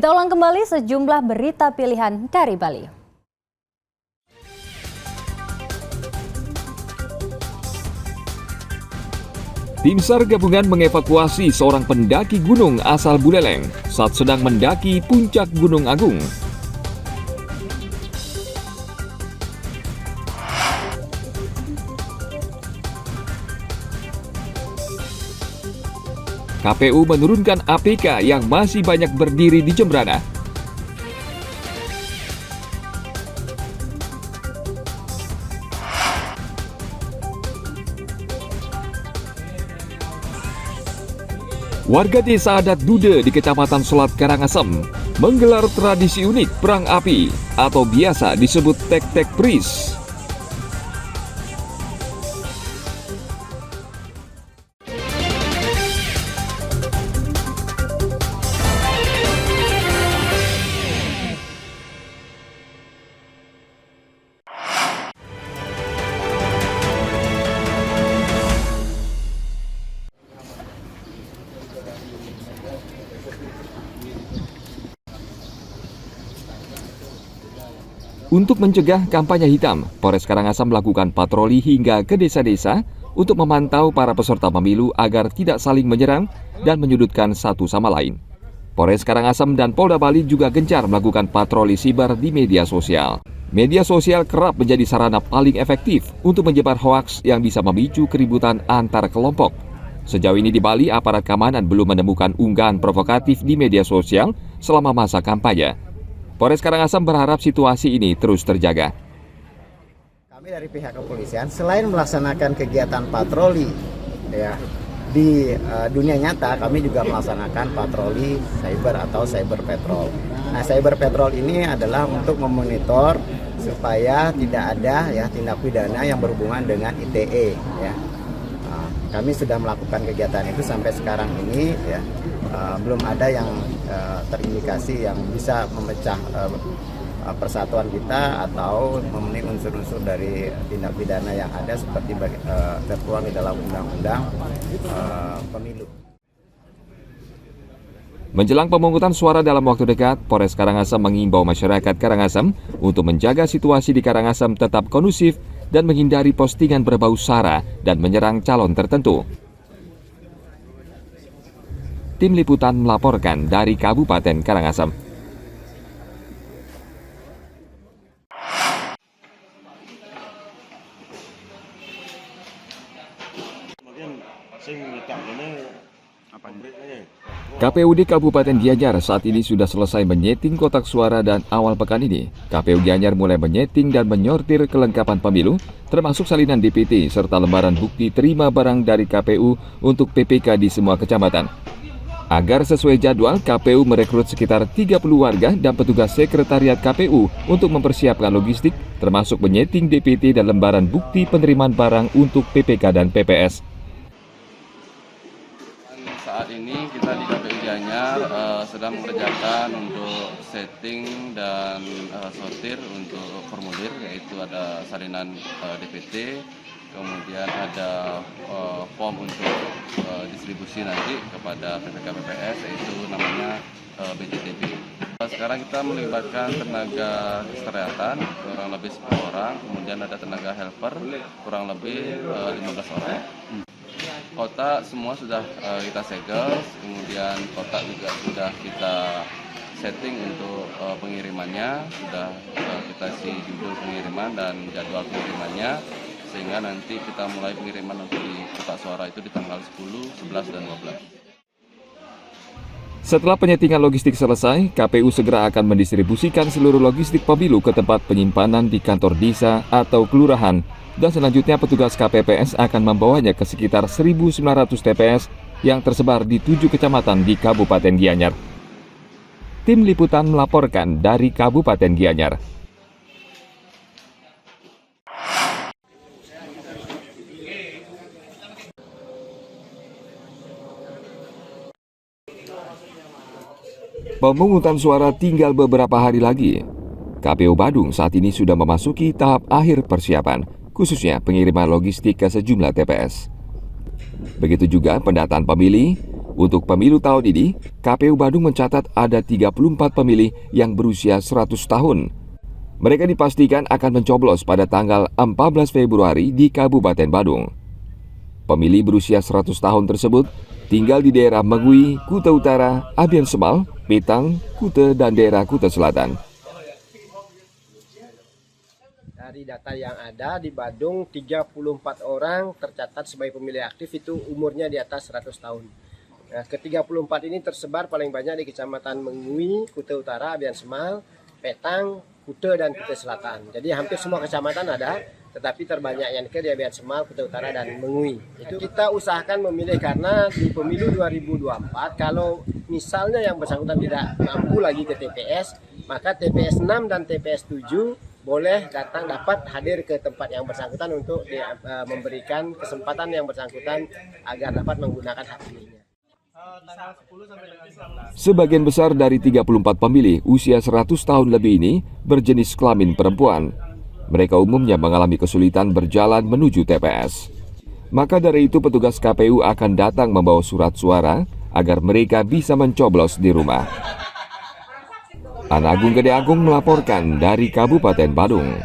Kita ulang kembali sejumlah berita pilihan dari Bali. Tim SAR gabungan mengevakuasi seorang pendaki gunung asal Buleleng saat sedang mendaki puncak Gunung Agung. KPU menurunkan APK yang masih banyak berdiri di Jembrana. Warga desa adat Dude di Kecamatan Selat Karangasem menggelar tradisi unik perang api atau biasa disebut tek-tek pris. Untuk mencegah kampanye hitam, Polres Karangasem melakukan patroli hingga ke desa-desa untuk memantau para peserta pemilu agar tidak saling menyerang dan menyudutkan satu sama lain. Polres Karangasem dan Polda Bali juga gencar melakukan patroli siber di media sosial. Media sosial kerap menjadi sarana paling efektif untuk menyebar hoaks yang bisa memicu keributan antar kelompok. Sejauh ini di Bali, aparat keamanan belum menemukan unggahan provokatif di media sosial selama masa kampanye. Polres Karangasem berharap situasi ini terus terjaga. Kami dari pihak kepolisian selain melaksanakan kegiatan patroli di dunia nyata, kami juga melaksanakan patroli cyber atau cyber patrol. Nah, cyber patrol ini adalah untuk memonitor supaya tidak ada tindak pidana yang berhubungan dengan ITE. Kami sudah melakukan kegiatan itu sampai sekarang ini belum ada yang terindikasi yang bisa memecah persatuan kita atau memenuhi unsur-unsur dari tindak pidana yang ada seperti tertuang di dalam undang-undang pemilu. Menjelang pemungutan suara dalam waktu dekat, Polres Karangasem mengimbau masyarakat Karangasem untuk menjaga situasi di Karangasem tetap kondusif dan menghindari postingan berbau sara dan menyerang calon tertentu. Tim Liputan melaporkan dari Kabupaten Karangasem. KPUD Kabupaten Gianyar saat ini sudah selesai menyeting kotak suara dan awal pekan ini, KPU Gianyar mulai menyeting dan menyortir kelengkapan pemilu, termasuk salinan DPT serta lembaran bukti terima barang dari KPU untuk PPK di semua kecamatan. Agar sesuai jadwal, KPU merekrut sekitar 30 warga dan petugas sekretariat KPU untuk mempersiapkan logistik, termasuk menyeting DPT dan lembaran bukti penerimaan barang untuk PPK dan PPS. Saat ini kita di KPU Gianyar sedang mengerjakan untuk setting dan sortir untuk formulir, yaitu ada salinan DPT, kemudian ada form untuk distribusi nanti kepada PPK PPS, yaitu namanya BJTB. Sekarang kita melibatkan tenaga kesehatan kurang lebih 10 orang, kemudian ada tenaga helper kurang lebih 15 orang. Kotak semua sudah kita segel, kemudian kotak juga sudah kita setting untuk pengirimannya, sudah kita isi judul pengiriman dan jadwal pengirimannya, sehingga nanti kita mulai pengiriman untuk di kotak suara itu di tanggal 10, 11, dan 12. Setelah penyetingan logistik selesai, KPU segera akan mendistribusikan seluruh logistik pemilu ke tempat penyimpanan di kantor desa atau kelurahan, dan selanjutnya petugas KPPS akan membawanya ke sekitar 1.900 TPS yang tersebar di 7 kecamatan di Kabupaten Gianyar. Tim Liputan melaporkan dari Kabupaten Gianyar. Pemungutan suara tinggal beberapa hari lagi. KPU Badung saat ini sudah memasuki tahap akhir persiapan, khususnya pengiriman logistik ke sejumlah TPS. Begitu juga pendataan pemilih, Untuk pemilu tahun ini, KPU Badung mencatat ada 34 pemilih yang berusia 100 tahun. Mereka dipastikan akan mencoblos pada tanggal 14 Februari di Kabupaten Badung. Pemilih berusia 100 tahun tersebut tinggal di daerah Mengui, Kuta Utara, Abian Semal, Petang, Kuta, dan daerah Kuta Selatan. Dari data yang ada di Badung, 34 orang tercatat sebagai pemilih aktif, itu umurnya di atas 100 tahun. Nah, ke-34 ini tersebar paling banyak di Kecamatan Mengui, Kuta Utara, Abian Semal, Petang, Kuta, dan Kuta Selatan. Jadi hampir semua kecamatan ada, tetapi terbanyaknya di Abian Semal, Kuta Utara, dan Mengui. Itu kita usahakan memilih karena di pemilu 2024, kalau misalnya yang bersangkutan tidak mampu lagi ke TPS, maka TPS 6 dan TPS 7 boleh dapat hadir ke tempat yang bersangkutan untuk memberikan kesempatan yang bersangkutan agar dapat menggunakan hak pilihnya. Sebagian besar dari 34 pemilih usia 100 tahun lebih ini berjenis kelamin perempuan. Mereka umumnya mengalami kesulitan berjalan menuju TPS. Maka dari itu petugas KPU akan datang membawa surat suara agar mereka bisa mencoblos di rumah. Ana Agung Gede Agung melaporkan dari Kabupaten Badung.